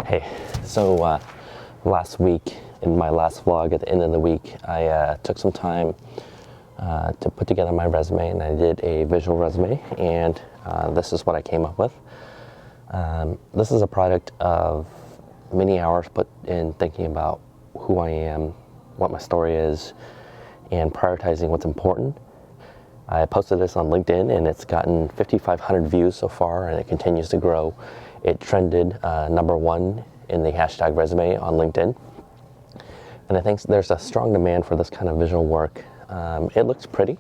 Hey, so last week, in my last vlog at the end of the week, I took some time to put together my resume, and I did a visual resume, and this is what I came up with. This is a product of many hours put in thinking about who I am, what my story is, and prioritizing what's important. I posted this on LinkedIn, and it's gotten 5,500 views so far, and it continues to grow. It trended #1 in the hashtag resume on LinkedIn. And I think there's a strong demand for this kind of visual work. It looks pretty,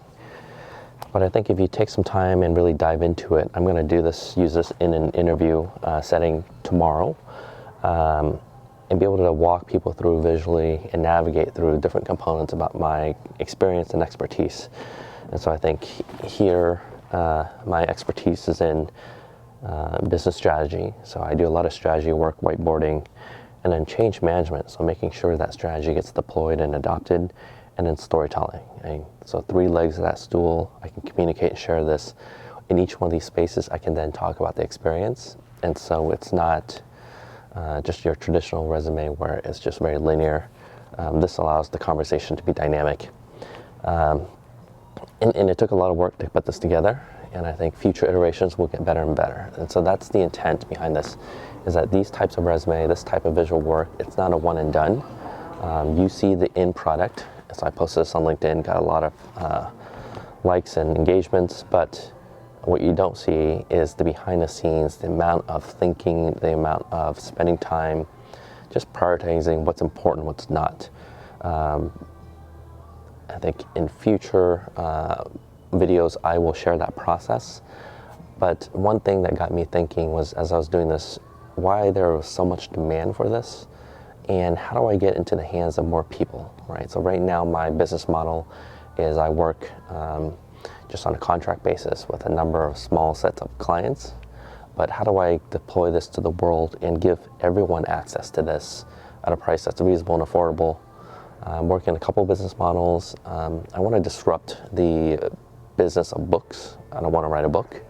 but I think if you take some time and really dive into it, I'm going to use this in an interview setting tomorrow, and be able to walk people through visually and navigate through different components about my experience and expertise. And so I think here my expertise is in business strategy. So I do a lot of strategy work, whiteboarding, and then change management. So making sure that strategy gets deployed and adopted, and then storytelling. So 3 legs of that stool. I can communicate and share this. In each one of these spaces, I can then talk about the experience. And so it's not just your traditional resume where it's just very linear. This allows the conversation to be dynamic. And it took a lot of work to put this together, and I think future iterations will get better and better. And so that's the intent behind this, is that these types of resume, this type of visual work, it's not a one and done. You see the end product. So I posted this on LinkedIn, got a lot of likes and engagements, but what you don't see is the behind the scenes, the amount of thinking, the amount of spending time, just prioritizing what's important, what's not. I think in future videos, I will share that process. But one thing that got me thinking was, as I was doing this, why there was so much demand for this, and how do I get into the hands of more people, right? So right now, my business model is I work just on a contract basis with a number of small sets of clients. But how do I deploy this to the world and give everyone access to this at a price that's reasonable and affordable? I'm working a couple of business models. I want to disrupt the business of books. I don't want to write a book.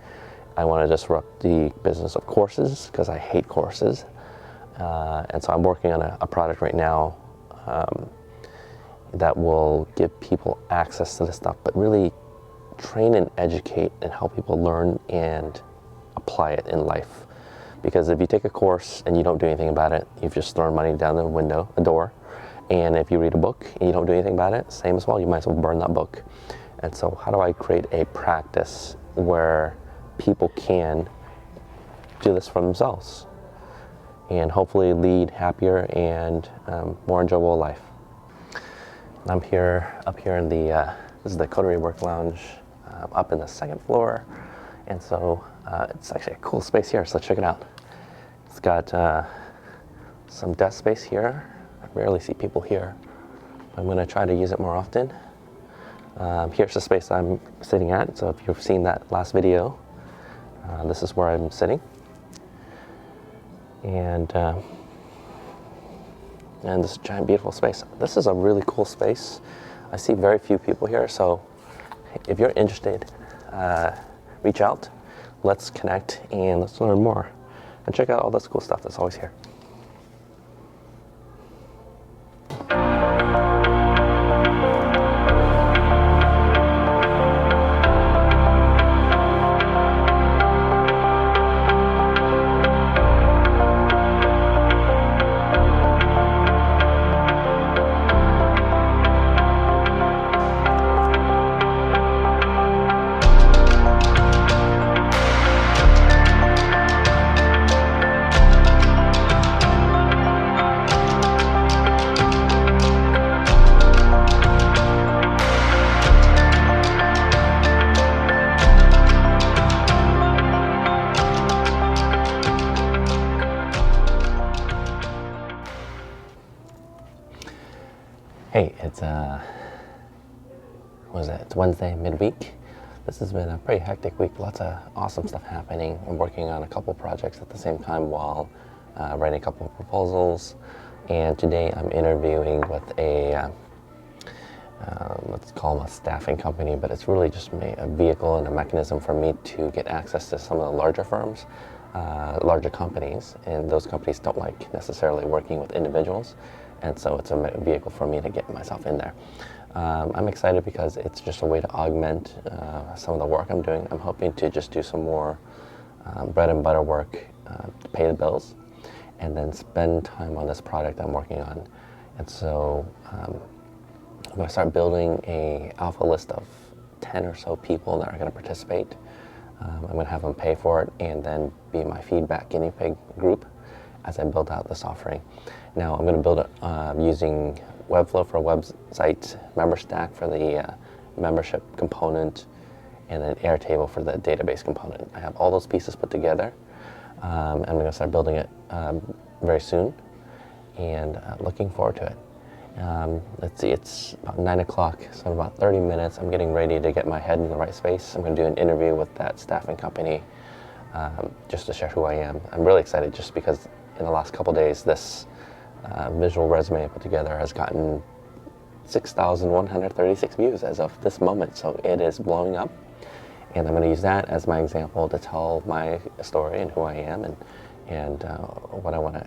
I want to disrupt the business of courses, because I hate courses. And so I'm working on a product right now that will give people access to this stuff, but really train and educate and help people learn and apply it in life. Because if you take a course and you don't do anything about it, you've just thrown money down the door. And if you read a book and you don't do anything about it, same as well, you might as well burn that book. And so how do I create a practice where people can do this for themselves and hopefully lead happier and more enjoyable life? I'm up here in the, this is the Coterie Work Lounge, up in the 2nd floor. And so it's actually a cool space here, so check it out. It's got some desk space here. I rarely see people here. I'm going to try to use it more often. Here's the space I'm sitting at. So if you've seen that last video, this is where I'm sitting. And this is a giant, beautiful space. This is a really cool space. I see very few people here. So if you're interested, reach out. Let's connect and let's learn more. And check out all this cool stuff that's always here. Hey, it's It's Wednesday, midweek. This has been a pretty hectic week. Lots of awesome stuff happening. I'm working on a couple projects at the same time while writing a couple of proposals. And today I'm interviewing with a let's call them a staffing company, but it's really just a vehicle and a mechanism for me to get access to some of the larger firms. larger companies, and those companies don't like necessarily working with individuals, and so it's a vehicle for me to get myself in there. I'm excited because it's just a way to augment some of the work I'm doing. I'm hoping to just do some more bread and butter work to pay the bills, and then spend time on this project I'm working on. And so I'm going to start building a alpha list of 10 or so people that are going to participate. I'm going to have them pay for it and then be my feedback guinea pig group as I build out this offering. Now I'm going to build it using Webflow for a website, MemberStack for the membership component, and then Airtable for the database component. I have all those pieces put together. I'm going to start building it very soon, and looking forward to it. Let's see, it's about 9 o'clock, so in about 30 minutes I'm getting ready to get my head in the right space. I'm going to do an interview with that staffing company just to share who I am. I'm really excited just because in the last couple days this visual resume I put together has gotten 6,136 views as of this moment, so it is blowing up, and I'm going to use that as my example to tell my story and who I am and what I want to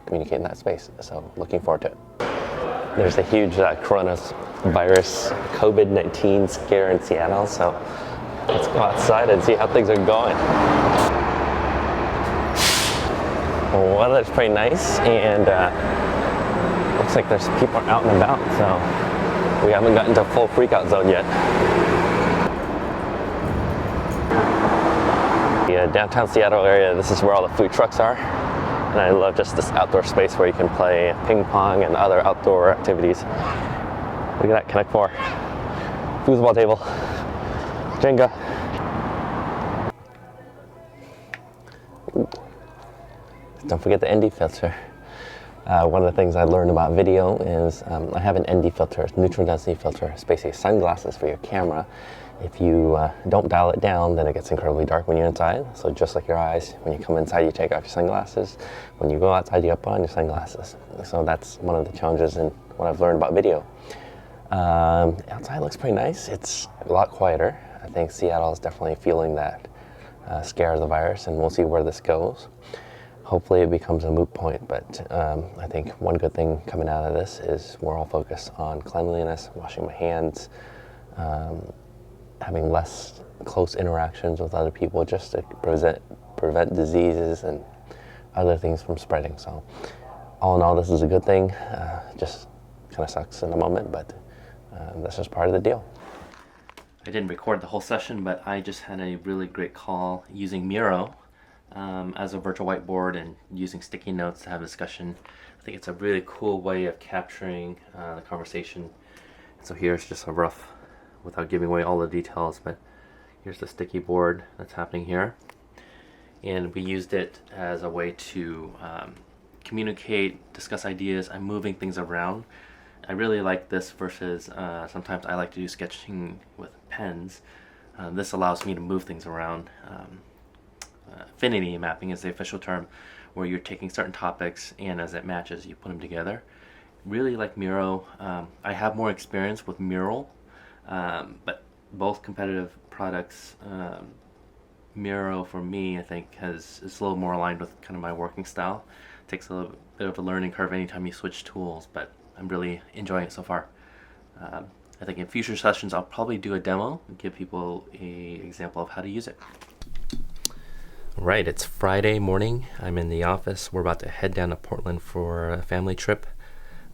communicate in that space. So looking forward to it. There's a huge coronavirus COVID-19 scare in Seattle, so let's go outside and see how things are going. Well, the weather's pretty nice, and looks like there's people out and about, so we haven't gotten to full freakout zone yet. The downtown Seattle area, this is where all the food trucks are. And I love just this outdoor space where you can play ping pong and other outdoor activities. Look at that, Connect 4. Foosball table. Jenga. Ooh. Don't forget the ND filter. One of the things I learned about video is I have an ND filter, neutral density filter. It's basically sunglasses for your camera. If you don't dial it down, then it gets incredibly dark when you're inside. So just like your eyes, when you come inside, you take off your sunglasses. When you go outside, you put on your sunglasses. So that's one of the challenges in what I've learned about video. Outside looks pretty nice. It's a lot quieter. I think Seattle is definitely feeling that scare of the virus, and we'll see where this goes. Hopefully it becomes a moot point, but I think one good thing coming out of this is we're all focused on cleanliness, washing my hands, having less close interactions with other people just to prevent diseases and other things from spreading. So all in all, this is a good thing. Just kind of sucks in the moment, but that's just part of the deal. I didn't record the whole session, but I just had a really great call using Miro as a virtual whiteboard and using sticky notes to have a discussion. I think it's a really cool way of capturing the conversation. So here's just a rough, without giving away all the details, but here's the sticky board that's happening here. And we used it as a way to communicate, discuss ideas. I'm moving things around. I really like this versus sometimes I like to do sketching with pens. This allows me to move things around. Affinity mapping is the official term, where you're taking certain topics and as it matches, you put them together. Really like Miro. I have more experience with Mural, but both competitive products. Miro for me, I think, is a little more aligned with kind of my working style. It takes a little bit of a learning curve anytime you switch tools, but I'm really enjoying it so far. I think in future sessions I'll probably do a demo and give people an example of how to use it. Right, it's Friday morning. I'm in the office. We're about to head down to Portland for a family trip.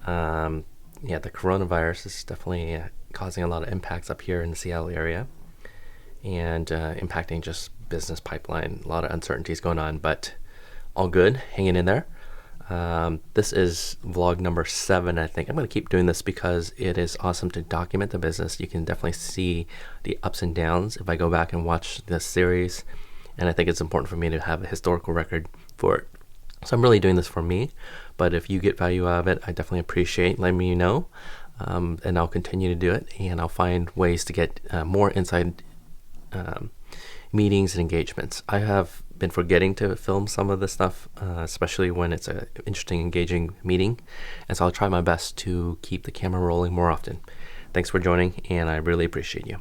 The coronavirus is definitely causing a lot of impacts up here in the Seattle area and impacting just business pipeline. A lot of uncertainties going on, but all good, hanging in there. This is vlog number 7, I think. I'm going to keep doing this because it is awesome to document the business. You can definitely see the ups and downs if I go back and watch this series. And I think it's important for me to have a historical record for it. So I'm really doing this for me, but if you get value out of it, I definitely appreciate letting me know, and I'll continue to do it, and I'll find ways to get more inside meetings and engagements. I have been forgetting to film some of this stuff, especially when it's an interesting, engaging meeting, and so I'll try my best to keep the camera rolling more often. Thanks for joining, and I really appreciate you.